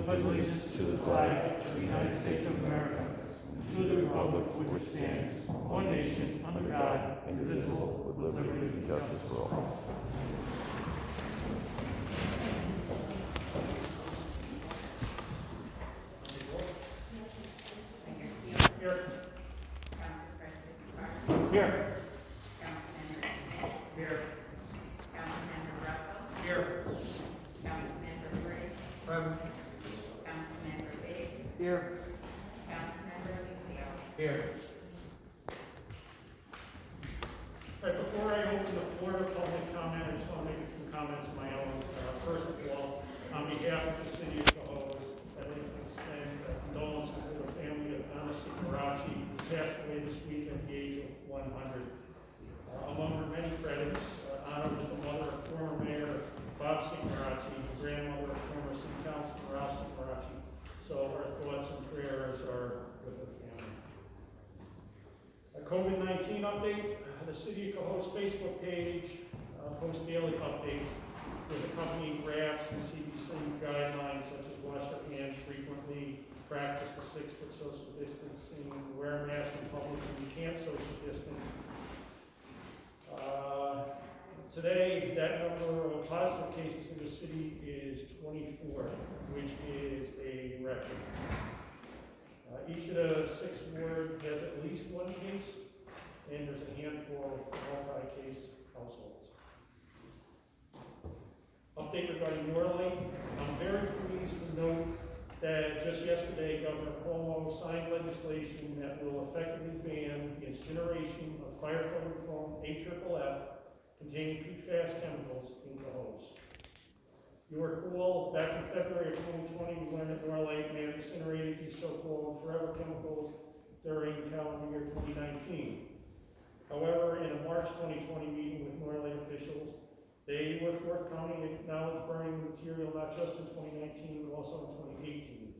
pledge allegiance to the flag of the United States of America, to the republic for which it stands, one nation, under God, indivisible, with liberty and justice for all. Here. Here. Here. Councilmember Russell. Here. Councilmember Briggs. Present. Councilmember Biggs. Here. Councilmember Lucio. Here. All right, before I open the floor to public comment, I just want to make a few comments of my own. First of all, on behalf of the city of Cohoes, I'd like to extend condolences to the family of Anna Sigmarachi, who passed away this week at the age of 100. Among her many credits, Anna was the mother of former Mayor Bob Sigmarachi, the grandmother of former City Councilor Ralph Sigmarachi. So our thoughts and prayers are with her family. A COVID-19 update. The City of Cohoes Facebook page posts daily updates with accompanying graphs and CDC guidelines such as wash your hands frequently, practice the 6-foot social distancing, wear a mask in public when you can't social distance. Today, that number of positive cases in the city is 24, which is a record. Each of the 6 wards has at least 1 case, and there's a handful of multi-case households. Update regarding Norlake. I'm very pleased to note that just yesterday, Governor Cuomo signed legislation that will effectively ban the incineration of firefighting foam AFFF containing PFAS chemicals in Cohoes. You recall back in February of 2020, we learned that Norlake may have incinerated these so-called forever chemicals during calendar year 2019. However, in a March 2020 meeting with Norlake officials, they were forthcoming and acknowledged burning the material not just in 2019, but also in 2018.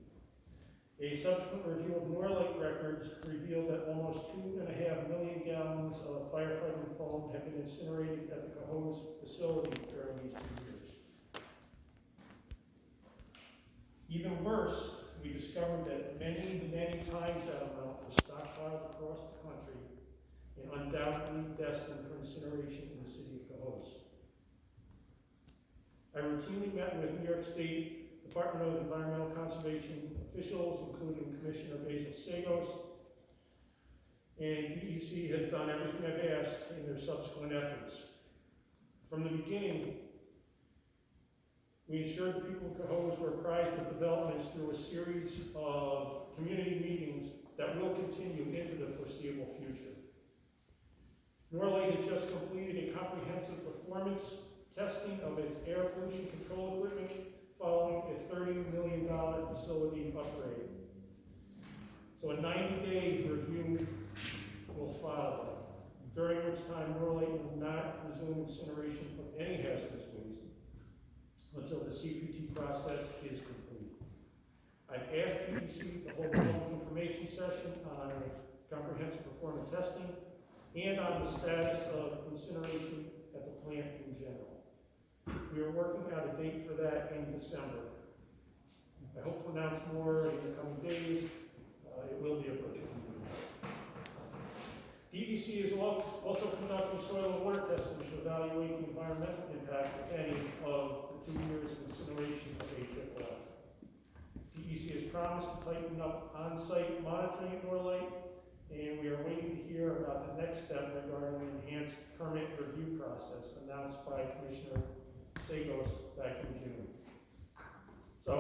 A subsequent review of Norlake records revealed that almost 2.5 million gallons of firefighting foam had been incinerated at the Cohoes facility during these 2 years. Even worse, we discovered that many times that amount was stockpiled across the country and undoubtedly destined for incineration in the city of Cohoes. I routinely met with New York State Department of Environmental Conservation officials, including Commissioner Basil Sagos, and DEC has done everything I've asked in their subsequent efforts. From the beginning, we ensured the people of Cohoes were apprised of developments through a series of community meetings that will continue into the foreseeable future. Norlake had just completed a comprehensive performance testing of its air pollution control equipment following a $30 million facility upgrade. So a 90-day review will follow, during which time Norlake will not resume incineration of any hazardous waste until the CPT process is complete. I've asked DEC to hold a public information session on comprehensive performance testing and on the status of incineration at the plant in general. We are working out a date for that in December. I hope to announce more in the coming days. It will be a virtual meeting. DEC is also conducting soil and water testing to evaluate the environmental impact, if any, of the 2 years of incineration of AFFF. DEC has promised to tighten up on-site monitoring at Norlake, and we are waiting to hear about the next step regarding the enhanced permit review process announced by Commissioner Sagos back in June. So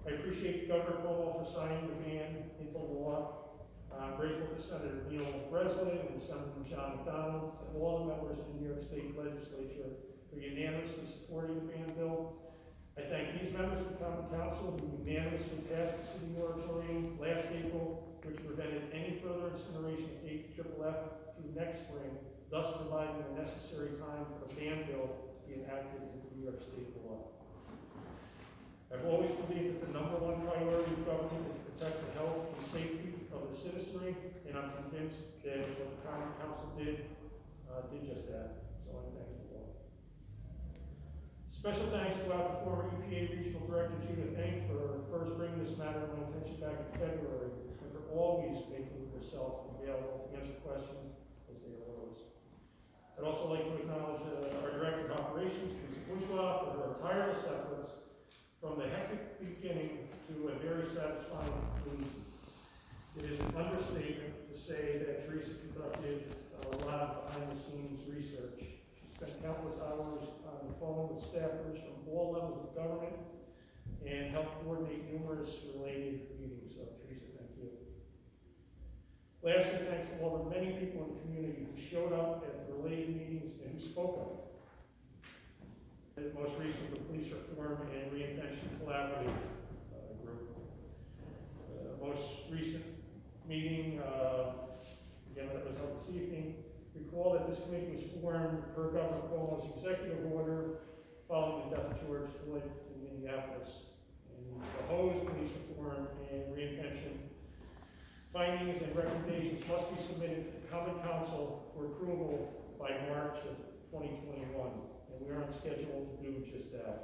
I appreciate Governor Cuomo for signing the ban into law. I'm grateful to Senator Neil Breslin and Senator John McDonald and all the members of the New York State Legislature for unanimously supporting the ban bill. I thank these members of the Common Council who unanimously passed the city moratorium last April, which prevented any further incineration of AFFF through next spring, thus providing the necessary time for the ban bill to be enacted into New York State law. I've always believed that the #1 priority of government is to protect the health and safety of the citizenry, and I'm convinced that what the Common Council did just that. So I thank you all. Special thanks go out to former EPA Regional Director Judith Eng for first bringing this matter to my attention back in February, and for always making herself available to answer questions as they arose. I'd also like to acknowledge our Director of Operations, Teresa Bourgeois, for her tireless efforts from the hectic beginning to a very satisfying conclusion. It is an understatement to say that Teresa conducted a lot of behind-the-scenes research. She spent countless hours on the phone with staffers from all levels of government and helped coordinate numerous related meetings. So, Teresa, thank you. Lastly, thanks to all the many people in the community who showed up at related meetings and who spoke up. The most recent, the Police Reform and Reinvention Collaborative group. Most recent meeting, again, that was held this evening. Recall that this committee was formed per Governor Cohoes' executive order following the death of George Floyd in Minneapolis. And the Cohoes Police Reform and Reinvention findings and recommendations must be submitted to the Common Council for approval by March of 2021, and we are on schedule to do just that.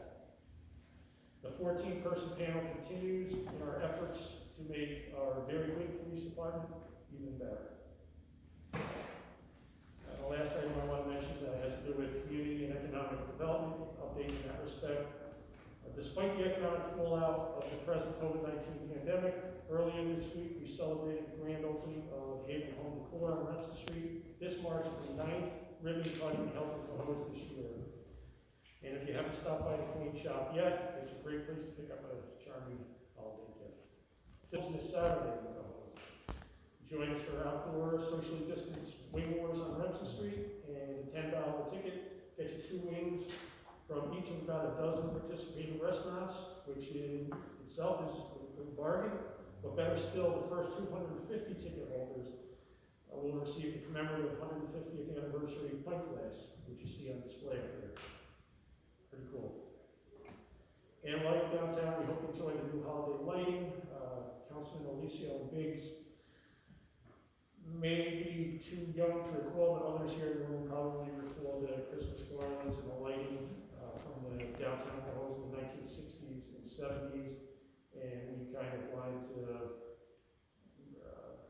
The 14-person panel continues in our efforts to make our very good police department even better. The last item I want to mention has to do with community and economic development, update in that respect. Despite the economic fallout of the present COVID-19 pandemic, earlier this week we celebrated the grand opening of Haven Home Decor on Remsen Street. This marks the 9th ribbon cutting held in Cohoes this year. And if you haven't stopped by the paint shop yet, it's a great place to pick up a charming holiday gift. This is Saturday in Cohoes. Join us for outdoor socially distanced wing wars on Remsen Street, and a $10 ticket gets you 2 wings from each of about a dozen participating restaurants, which in itself is a bargain. But better still, the first 250 ticket holders will receive the commemorative 150th anniversary pint glass, which you see on display up there. Pretty cool. And like downtown, we hope you enjoy the new holiday lighting. Councilman Alicio and Biggs may be too young to recall, but others here in the room probably recall the Christmas garlands and the lighting from the downtown Cohoes in the 1960s and 70s, and we kind of wanted to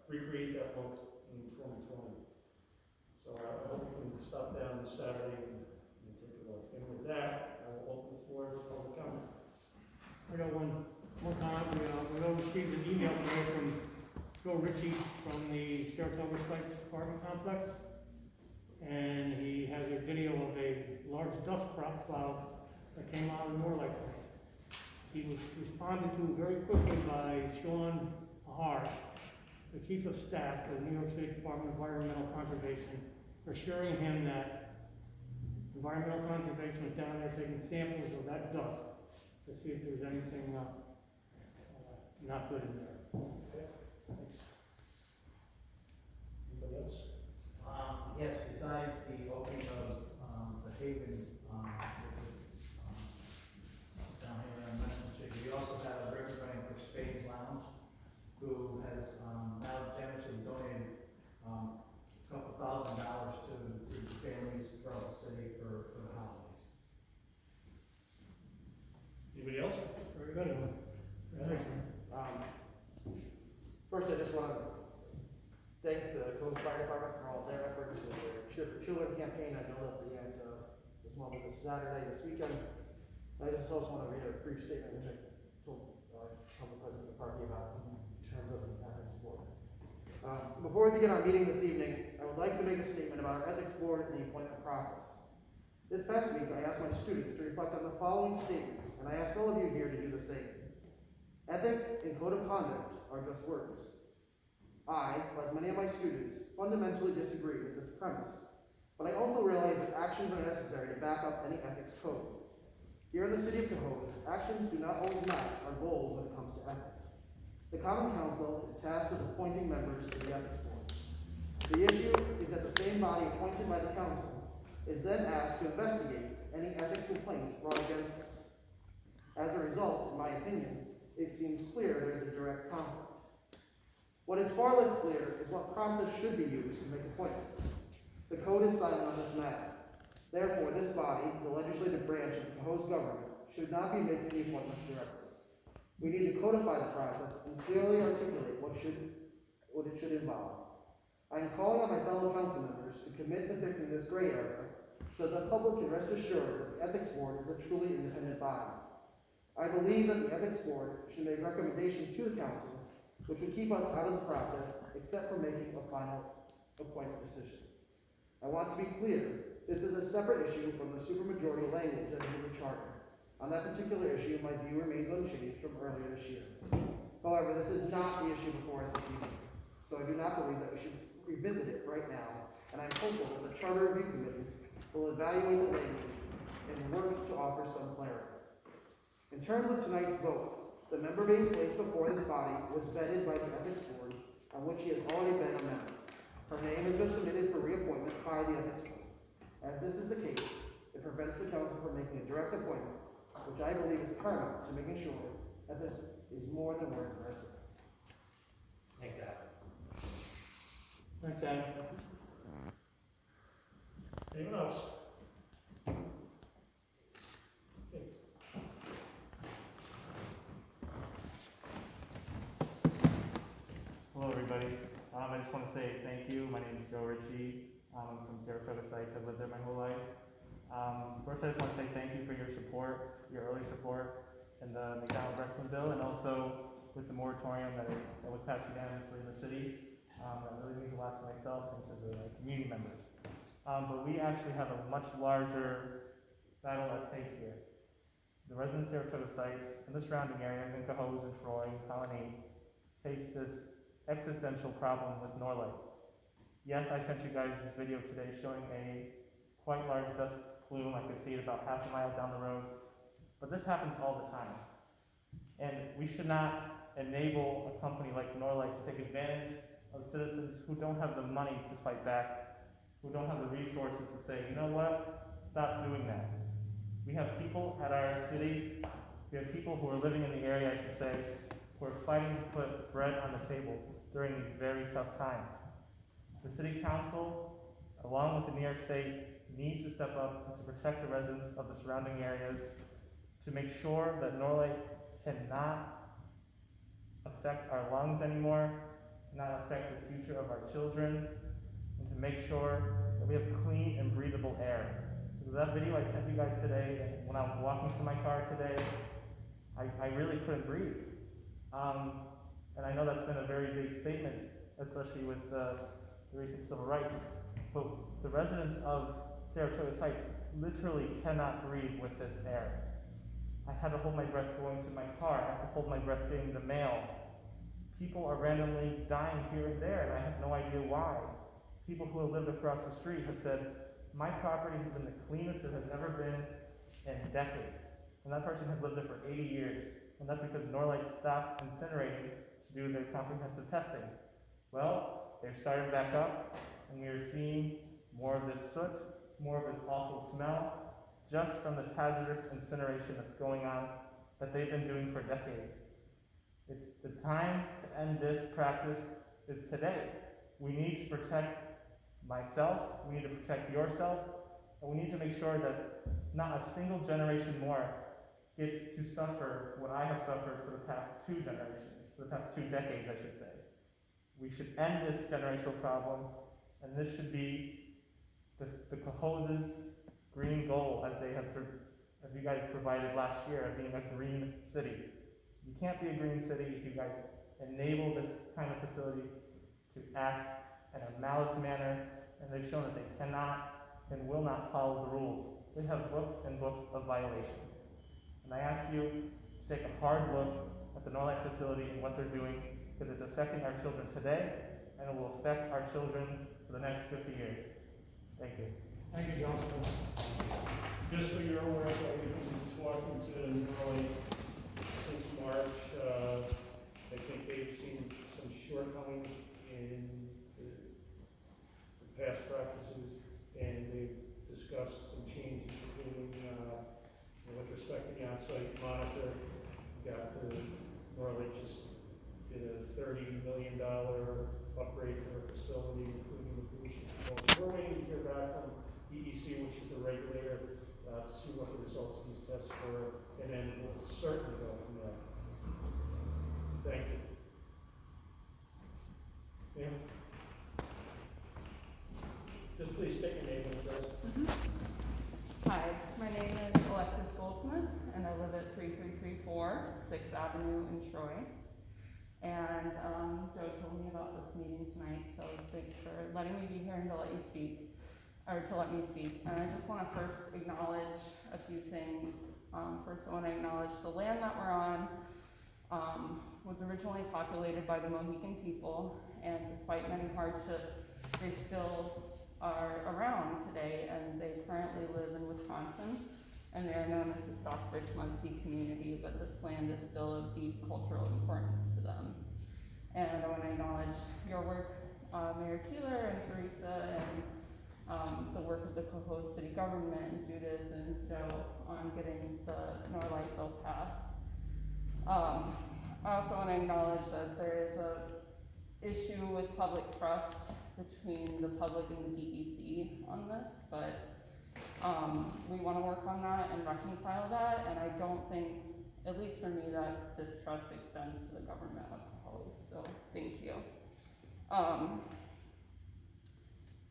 recreate that look in 2020. So I hope you can stop down this Saturday and take a look. And with that, I will open the floor for public comment. I got one comment. We all received an email today from Joe Ritchie from the Saratoga Sites apartment complex, and he has a video of a large dust cloud that came out of the Norlight plant. He was responded to very quickly by Sean Ahar, the Chief of Staff for the New York State Department of Environmental Conservation, assuring him that Environmental Conservation was down there taking samples of that dust to see if there's anything not good in there. Okay, thanks. Anybody else? Yes, besides the opening of the Haven down here on Remsen Street, we also have a representative for Spade's Lounge, who has now generously donated a couple $1,000 to families throughout the city for the holidays. Anybody else? Very good. First, I just want to thank the Cohoes Fire Department for all their efforts with their Cheer for Children campaign. I know that the end of this month is Saturday, this weekend. I just also want to read a brief statement, which I told the President of the party about in terms of the ethics board. Before we begin our meeting this evening, I would like to make a statement about our ethics board and the appointment process. This past week, I asked my students to reflect on the following statement, and I ask all of you here to do the same. Ethics and code of conduct are just words. I, like many of my students, fundamentally disagree with this premise, but I also realize that actions are necessary to back up any ethics code. Here in the city of Cohoes, actions do not always match our goals when it comes to ethics. The Common Council is tasked with appointing members to the ethics board. The issue is that the same body appointed by the council is then asked to investigate any ethics complaints brought against us. As a result, in my opinion, it seems clear there is a direct conflict. What is far less clear is what process should be used to make appointments. The code is silent on this matter. Therefore, this body, the legislative branch of the Cohoes government, should not be making the appointments directly. We need to codify the process and clearly articulate what it should involve. I am calling on my fellow council members to commit to fixing this gray area so that the public can rest assured that the Ethics Board is a truly independent body. I believe that the Ethics Board should make recommendations to the council which would keep us out of the process except for making a final appointment decision. I want to be clear, this is a separate issue from the supermajority language that is in the charter. On that particular issue, my view remains unchanged from earlier this year. However, this is not the issue before us this evening, so I do not believe that we should revisit it right now, and I'm hopeful that the Charter Review Committee will evaluate the language and work to offer some clarity. In terms of tonight's vote, the member being placed before this body was vetted by the Ethics Board, on which she has already been a member. Her name has been submitted for reappointment by the Ethics Board. As this is the case, it prevents the council from making a direct appointment, which I believe is paramount to making sure that this is more than words are said. Thanks, Adam. Thanks, Adam. Anyone else? Hello, everybody. I just want to say thank you. My name is Joe Ritchie. I'm from Saratoga Sites. I've lived there my whole life. First, I just want to say thank you for your support, your early support in the McDonald Wrestling Bill, and also with the moratorium that was passed unanimously in the city. That really means a lot to myself and to the community members. But we actually have a much larger battle at stake here. The residents of Saratoga Sites and the surrounding areas in Cohoes and Troy and Colony face this existential problem with Norlight. Yes, I sent you guys this video today showing a quite large dust plume. I could see it about half a mile down the road. But this happens all the time. And we should not enable a company like Norlight to take advantage of citizens who don't have the money to fight back, who don't have the resources to say, you know what, stop doing that. We have people at our city, we have people who are living in the area, I should say, who are fighting to put bread on the table during these very tough times. The city council, along with the New York State, needs to step up and to protect the residents of the surrounding areas, to make sure that Norlight cannot affect our lungs anymore, not affect the future of our children, and to make sure that we have clean and breathable air. Because that video I sent you guys today, and when I was walking to my car today, I really couldn't breathe. And I know that's been a very big statement, especially with the recent civil rights. But the residents of Saratoga Sites literally cannot breathe with this air. I had to hold my breath going to my car. I had to hold my breath getting the mail. People are randomly dying here and there, and I have no idea why. People who have lived across the street have said, my property has been the cleanest it has ever been in decades. And that person has lived there for 80 years. And that's because Norlight stopped incinerating to do their comprehensive testing. Well, they're starting back up, and we are seeing more of this soot, more of this awful smell, just from this hazardous incineration that's going on that they've been doing for decades. It's the time to end this practice is today. We need to protect myself, we need to protect yourselves, and we need to make sure that not a single generation more gets to suffer what I have suffered for the past 2 generations, for the past 2 decades, I should say. We should end this generational problem, and this should be the Cohoes' green goal, as you guys provided last year, of being a green city. You can't be a green city if you guys enable this kind of facility to act in a malice manner, and they've shown that they cannot and will not follow the rules. They have books and books of violations. And I ask you to take a hard look at the Norlight facility and what they're doing, because it's affecting our children today, and it will affect our children for the next 50 years. Thank you. Thank you, John. Just so you're aware, I've been talking to Norlight since March. I think they've seen some shortcomings in the past practices, and they've discussed some changes, including with respect to the on-site monitor. Norlight just did a $30 million upgrade for a facility, including the pollution control. So we're waiting to hear back from DEC, which is the regulator, to see what the results of these tests were, and then we'll certainly go from there. Thank you. Ma'am? Just please state your name and address. Hi, my name is Alexis Goldsmith, and I live at 3334 6th Avenue in Troy. And Joe told me about this meeting tonight, so thanks for letting me be here and to let me speak. And I just want to first acknowledge a few things. First, I want to acknowledge the land that we're on was originally populated by the Mohican people, and despite many hardships, they still are around today, and they currently live in Wisconsin, and they are known as the Stockbridge-Muncie community, but this land is still of deep cultural importance to them. And I want to acknowledge your work, Mayor Keeler and Teresa, and the work of the Cohoes city government, and Judith and Joe on getting the Norlight bill passed. I also want to acknowledge that there is a issue with public trust between the public and the DEC on this, but we want to work on that and reconcile that, and I don't think, at least for me, that this trust extends to the government of Cohoes, so thank you.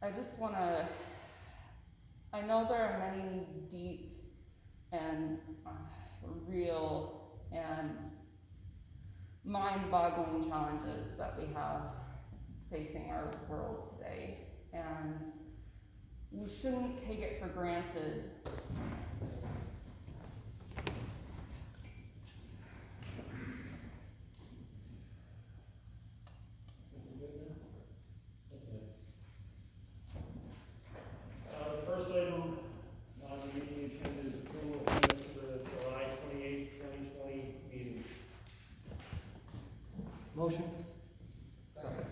I just want to, I know there are many deep and real and mind-boggling challenges that we have facing our world today, and we shouldn't take it for granted. The first item on the meeting agenda is approval of minutes for the July 28, 2020 meeting. Motion? Second.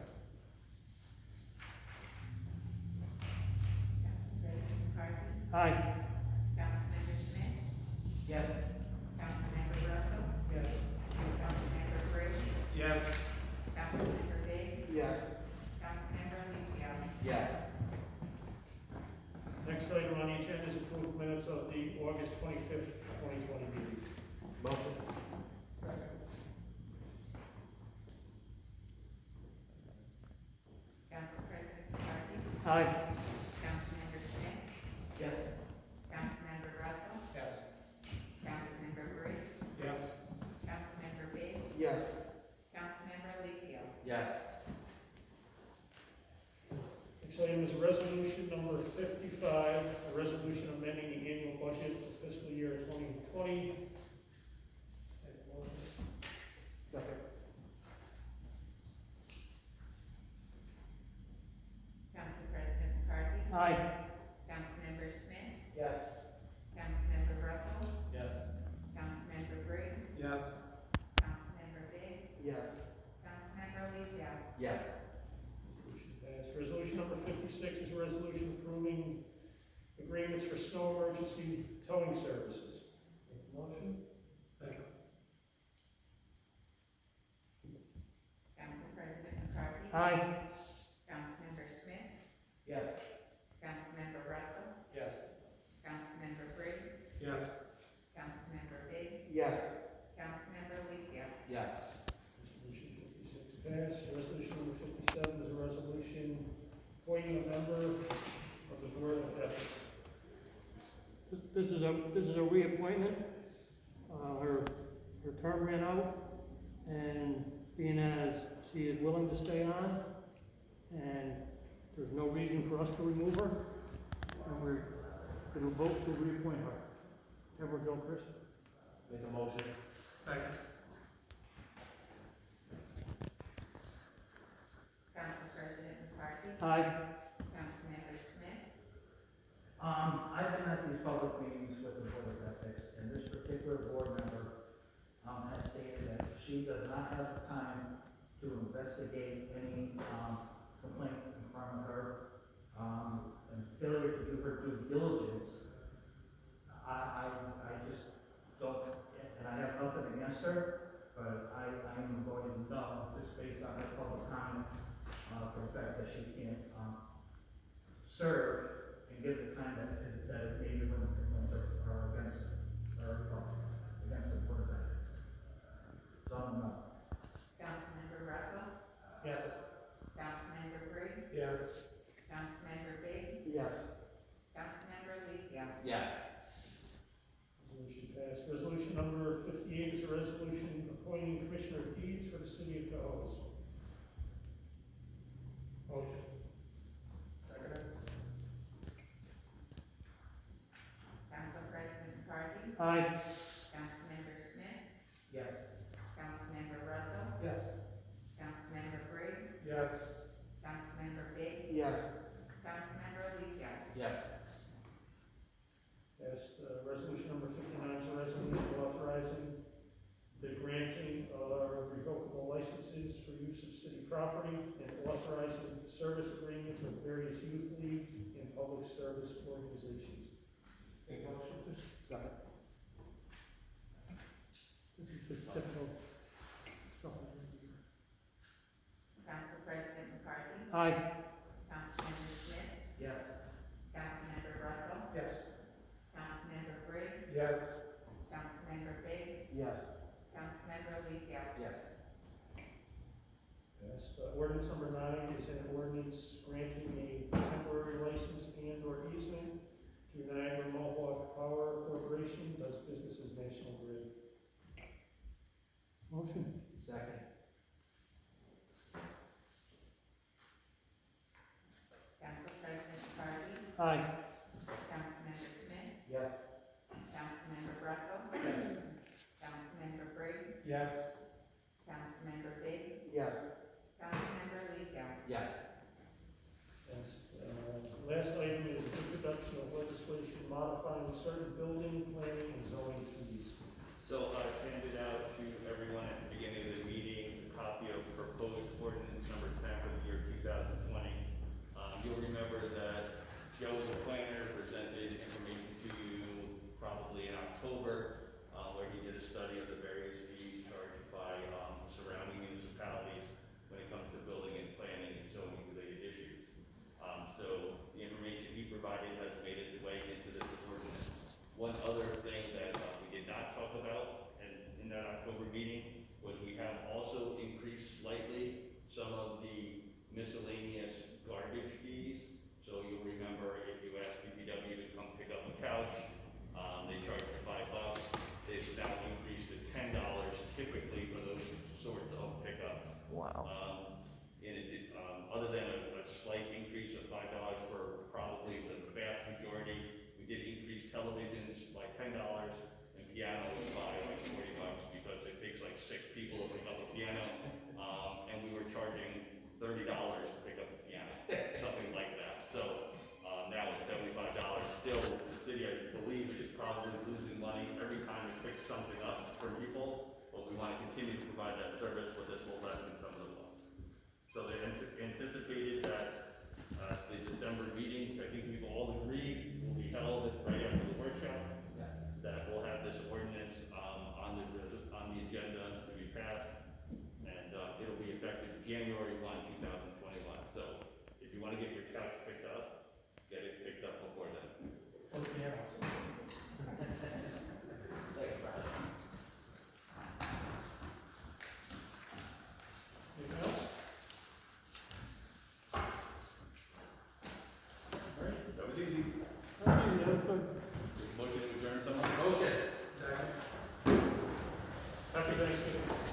Council President McCarthy, Aye. Councilmember Smith, Yes. Councilmember Russell, Yes. Councilmember Briggs, Yes. Councilmember Biggs, Yes. Councilmember Alicia. Yes. Next item on the agenda is approved minutes of the August 25th, 2020 meeting. Motion. Council President McCarthy, Aye. Councilmember Smith, Yes. Councilmember Russell, Yes. Councilmember Briggs, Yes. Councilmember Biggs, Yes. Councilmember Alicia. Yes. Next item is resolution number 55, a resolution amending the annual budget for fiscal year 2020. Second. Council President McCarthy, Aye. Councilmember Smith, Yes. Councilmember Russell, Yes. Councilmember Briggs, Yes. Councilmember Biggs, Yes. Councilmember Alicia. Yes. Resolution passed. Resolution number 56 is a resolution approving agreements for snow emergency towing services. Make the motion. Second. Council President McCarthy, Aye. Councilmember Smith, Yes. Councilmember Russell, Yes. Councilmember Briggs, Yes. Councilmember Biggs, Yes. Councilmember Alicia. Yes. Resolution 56 passed. Resolution number 57 is a resolution appointing a member of the Board of Ethics. This is a reappointment. Her term ran out, and being as she is willing to stay on, and there's no reason for us to remove her, and we're gonna vote to reappoint her. Ever go, Chris? Make a motion. Second. Council President McCarthy, Aye. Councilmember Smith, I've been at these public meetings with the Board of Ethics, and this particular board member, has stated that she does not have the time to investigate any, complaints in front of her, and failure to do her due diligence. I just don't, and I have nothing against her, but I am voting no, just based on her public comment, for the fact that she can't, serve and give the kind of Yes, resolution number 58 is a resolution appointing Commissioner of Deeds for the city of Cohoes. Motion. Second. Council President McCarthy? Aye. Councilmember Smith? Yes. Councilmember Russell? Yes. Councilmember Briggs? Yes. Councilmember Biggs? Yes. Councilmember Alicia? Yes. Yes, resolution number 59 is a resolution authorizing the granting of revocable licenses for use of city property and authorizing service agreements with various youth leagues and public service organizations. Make motion. Second. This is just typical. Council President McCarthy? Aye. Councilmember Smith? Yes. Councilmember Russell? Yes. Councilmember Briggs? Yes. Councilmember Biggs? Yes. Councilmember Alicia? Yes. Yes, ordinance number 9 is an ordinance granting a temporary license and or easement to Niagara Mohawk Power Corporation, does business as National Grid. Motion. Second. Council President McCarthy? Aye. Councilmember Smith? Yes. Councilmember Russell? Yes. Councilmember Briggs? Yes. Councilmember Biggs? Yes. Councilmember Alicia? Yes. Yes, last item is introduction of legislation modifying certain building, planning, and zoning fees. So I handed out to everyone at the beginning of the meeting a copy of proposed ordinance number 10 for the year 2020. You'll remember that Joe, the planner, presented information to you probably in October, where he did a study of the various fees charged by surrounding municipalities when it comes to building and planning and zoning related issues. So the information he provided has made its way into this ordinance. One other thing that we did not talk about in that October meeting was we have also increased slightly some of the miscellaneous garbage fees. So you'll remember if you ask DPW to come pick up a couch, they charge you $5. They've now increased to $10 typically for those sorts of pickups. Wow. Other than a slight increase of $5 for probably the vast majority, we did increase televisions by $10 and pianos by like $40 because it takes like 6 people to pick up a piano, and we were charging $30 to pick up a piano, something like that. So now it's $75. Still, the city, I believe, is probably losing money every time we pick something up for people, but we want to continue to provide that service, but this will lessen some of the load. So they anticipated that the December meeting, I think we've all agreed, will be held right after the workshop. Yes. That we'll have this ordinance on the agenda to be passed, and it'll be effective January 1, 2021. So if you want to get your couch picked up, get it picked up before then. Okay. Anything else? All right, That was easy. Okay, that was good. Motion to adjourn, someone? Motion. happy Thanksgiving.